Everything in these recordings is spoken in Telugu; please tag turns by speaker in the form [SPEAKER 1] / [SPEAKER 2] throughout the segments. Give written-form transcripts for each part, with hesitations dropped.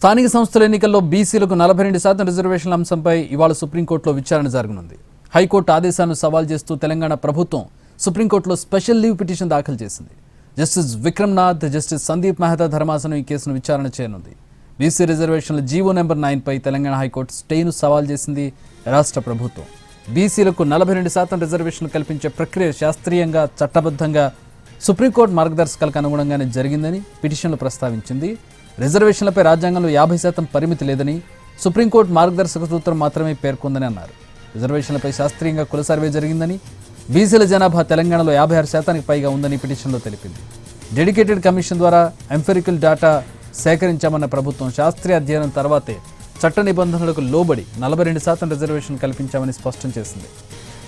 [SPEAKER 1] స్థానిక సంస్థల ఎన్నికల్లో బీసీలకు 42% రిజర్వేషన్ల అంశంపై ఇవాళ సుప్రీంకోర్టులో విచారణ జరగనుంది. హైకోర్టు ఆదేశాలను సవాల్ చేస్తూ తెలంగాణ ప్రభుత్వం సుప్రీంకోర్టులో స్పెషల్ లీవ్ పిటిషన్ దాఖలు చేసింది. జస్టిస్ విక్రమ్నాథ్, జస్టిస్ సందీప్ మెహతా ధర్మాసనం ఈ కేసును విచారణ చేయనుంది. బీసీ రిజర్వేషన్ల జీవో నెంబర్ 9పై తెలంగాణ హైకోర్టు స్టేను సవాల్ చేసింది రాష్ట్ర ప్రభుత్వం. బీసీలకు 42% రిజర్వేషన్లు కల్పించే ప్రక్రియ శాస్త్రీయంగా, చట్టబద్ధంగా సుప్రీంకోర్టు మార్గదర్శకాలకు అనుగుణంగానే జరిగిందని పిటిషన్లు ప్రస్తావించింది. రిజర్వేషన్లపై రాజ్యాంగంలో 50% పరిమితి లేదని, సుప్రీంకోర్టు మార్గదర్శక సూత్రం మాత్రమే పేర్కొందని అన్నారు. రిజర్వేషన్లపై శాస్త్రీయంగా కుల సర్వే జరిగిందని, బీసీల జనాభా తెలంగాణలో 56% పైగా ఉందని పిటిషన్లో తెలిపింది. డెడికేటెడ్ కమిషన్ ద్వారా ఎంపెరికల్ డేటా సేకరించామన్న ప్రభుత్వం శాస్త్రీయ అధ్యయనం తర్వాతే చట్ట నిబంధనలకు లోబడి 42% రిజర్వేషన్ కల్పించామని స్పష్టం చేసింది.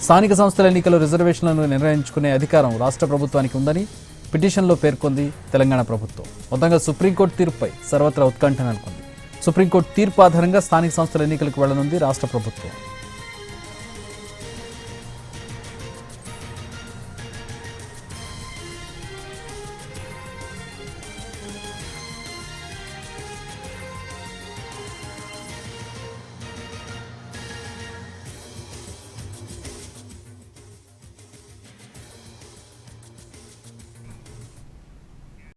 [SPEAKER 1] స్థానిక సంస్థల ఎన్నికల్లో రిజర్వేషన్లను నిర్ణయించుకునే అధికారం రాష్ట్ర ప్రభుత్వానికి ఉందని పిటిషన్లో పేర్కొంది తెలంగాణ ప్రభుత్వం. మొత్తంగా సుప్రీంకోర్టు తీర్పుపై సర్వత్రా ఉత్కంఠ నెలకొంది. సుప్రీంకోర్టు తీర్పు ఆధారంగా స్థానిక సంస్థల ఎన్నికలకు వెళ్లనుంది రాష్ట్ర ప్రభుత్వం.